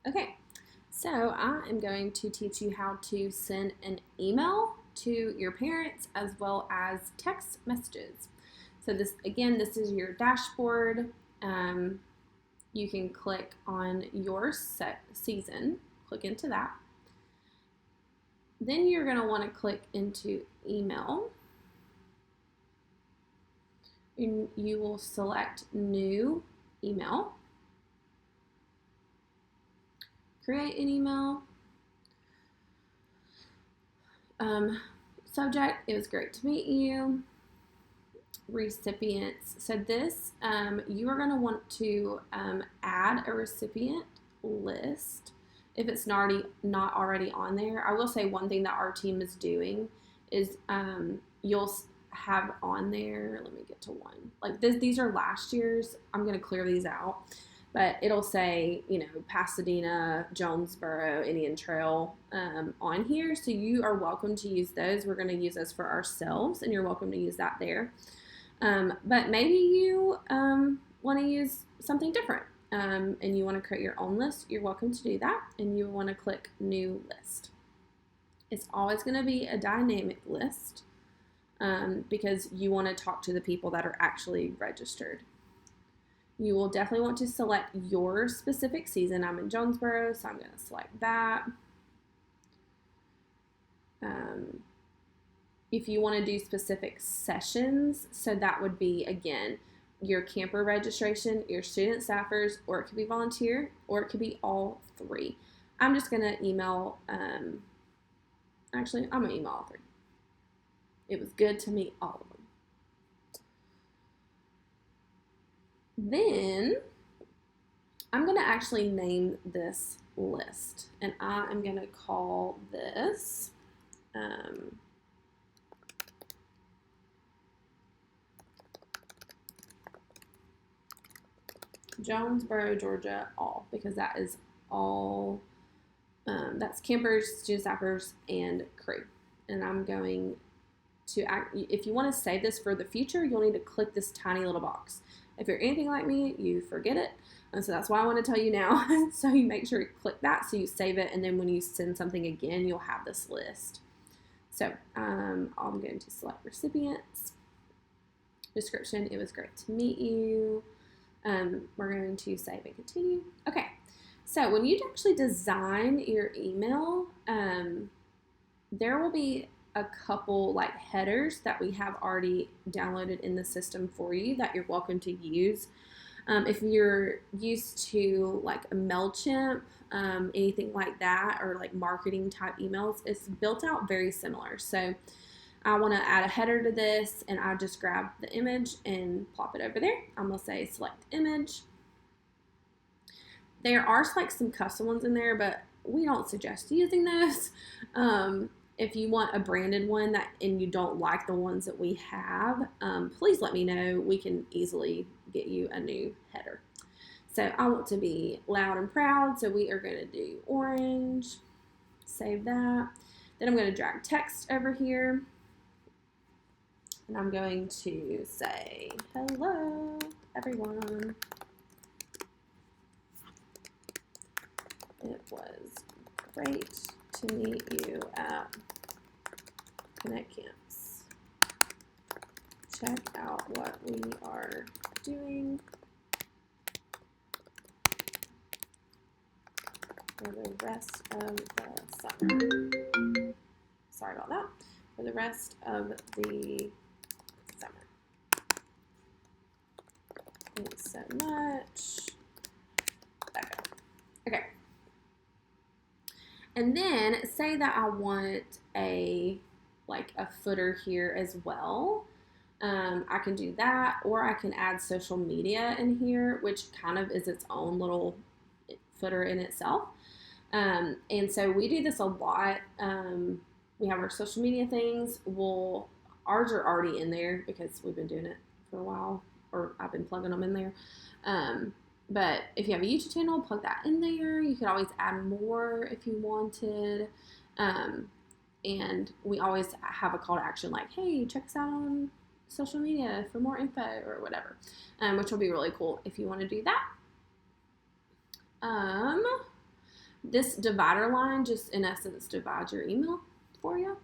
Okay, so I am going to teach you how to send an email to your parents as well as text messages. So this is your dashboard. Um, you can click on your set season, click into that. Then you're going to want to click into email. And you will select new email. Create an email. Subject, it was great to meet you. Recipients. So this, you are going to want to add a recipient list if it's not already on there. I will say one thing that our team is doing is you'll have on there. Let me get to one. Like this, these are last year's. I'm going to clear these out. But it'll say, Pasadena, Jonesboro, Indian Trail on here. So you are welcome to use those. We're going to use those for ourselves, and you're welcome to use that there. But maybe you want to use something different and you want to create your own list. You're welcome to do that, and you want to click New List. It's always going to be a dynamic list because you want to talk to the people that are actually registered. You will definitely want to select your specific season. I'm in Jonesboro, so I'm going to select that. If you want to do specific sessions, so that would be, again, your camper registration, your student staffers, or it could be volunteer, or it could be all three. I'm just going to email, actually, I'm going to email all three. It was good to meet all of them. Then I'm going to actually name this list, and I am going to call this Jonesboro, Georgia, all, because that is all, that's campers, student staffers, and crew. And I'm going to, if you want to save this for the future, you'll need to click this tiny little box. If you're anything like me, you forget it. And so that's why I want to tell you now. So you make sure you click that so you save it. And then when you send something again, you'll have this list. So I'm going to select recipients. Description, it was great to meet you. We're going to save and continue. Okay. So when you actually design your email, there will be a couple like headers that we have already downloaded in the system for you that you're welcome to use. If you're used to like a MailChimp, anything like that, or like marketing type emails, it's built out very similar. So I want to add a header to this, and I just grab the image and plop it over there. I'm going to say select image. There are like some custom ones in there, but we don't suggest using those. If you want a branded one and you don't like the ones that we have, please let me know. We can easily get you a new header. So I want to be loud and proud, so we are going to do orange. Save that. Then I'm going to drag text over here, and I'm going to say, hello, everyone. It was great to meet you at Connect Camps. Check out what we are doing for the rest of the summer. Sorry about that. For the rest of the summer. Thanks so much. Okay. And then say that I want a footer here as well. I can do that, or I can add social media in here, which kind of is its own little footer in itself. And so we do this a lot. We have our social media things. Ours are already in there because we've been doing it for a while, or I've been plugging them in there. But if you have a YouTube channel, plug that in there. You could always add more if you wanted. And we always have a call to action like, hey, check us out on social media for more info or whatever, which will be really cool if you want to do that. This divider line just in essence divides your email for you.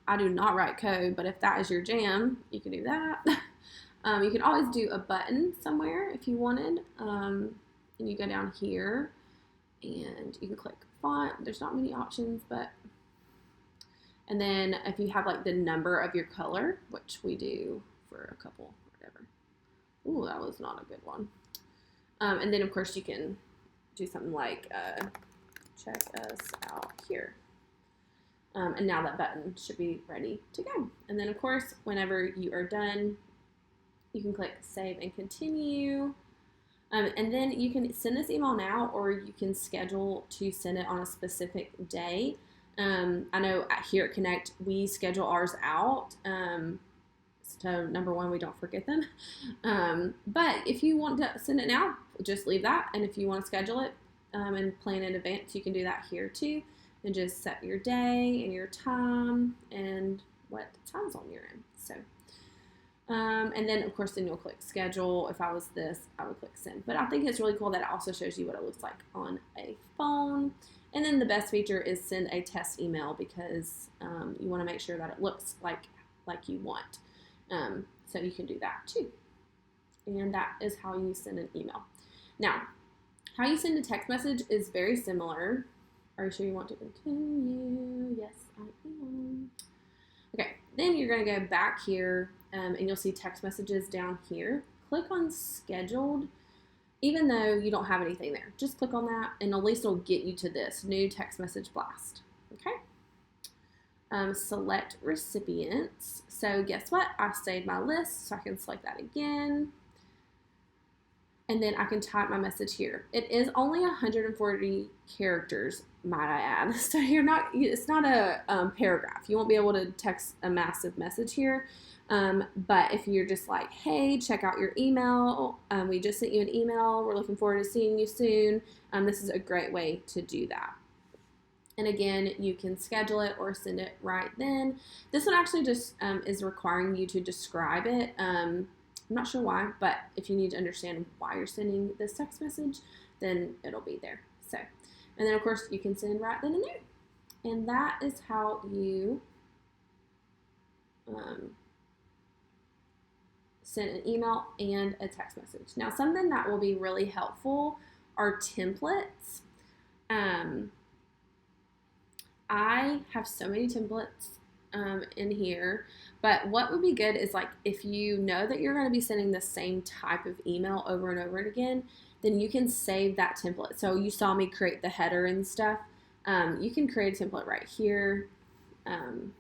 I do not write code, but if that is your jam, you can do that. You can always do a button somewhere if you wanted. And you go down here and you can click font. There's not many options, but, and then if you have like the number of your color, which we do for a couple, whatever. Ooh, that was not a good one. And then of course you can do something like check us out here. And now that button should be ready to go. And then of course, whenever you are done, you can click save and continue. And then you can send this email now, or you can schedule to send it on a specific day. I know here at Connect, we schedule ours out. So number one, we don't forget them. But if you want to send it now, just leave that. And if you want to schedule it and plan in advance, you can do that here too. And just set your day and your time and what time zone you're in. So, and then of course, then you'll click schedule. If I was this, I would click send. But I think it's really cool that it also shows you what it looks like on a phone. And then the best feature is send a test email, because you want to make sure that it looks like you want. So you can do that too. And that is how you send an email. Now, how you send a text message is very similar. Are you sure you want to continue? Yes, I am. Okay, then you're going to go back here and you'll see text messages down here. Click on scheduled, even though you don't have anything there. Just click on that and at least it'll get you to this new text message blast. Okay. Select recipients. So guess what? I saved my list, so I can select that again. And then I can type my message here. It is only 140 characters, might I add. So it's not a paragraph. You won't be able to text a massive message here. But if you're just like, hey, check out your email. We just sent you an email. We're looking forward to seeing you soon. This is a great way to do that. And again, you can schedule it or send it right then. This one actually just is requiring you to describe it. I'm not sure why, but if you need to understand why you're sending this text message, then it'll be there. So, and then of course you can send right then and there. And that is how you send an email and a text message. Now, something that will be really helpful are templates. I have so many templates in here, but what would be good is like if you know that you're going to be sending the same type of email over and over again, then you can save that template. So you saw me create the header and stuff. You can create a template right here. And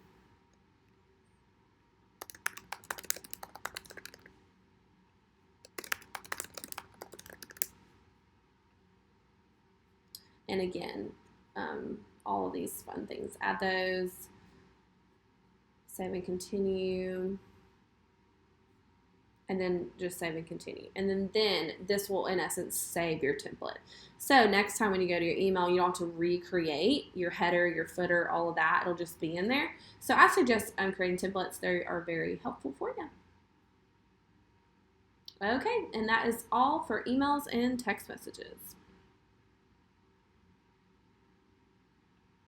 again, all of these fun things, add those. Save and continue, and then just save and continue. And then this will, in essence, save your template. So next time when you go to your email, you don't have to recreate your header, your footer, all of that. It'll just be in there. So I suggest creating templates. They are very helpful for you. Okay, and that is all for emails and text messages.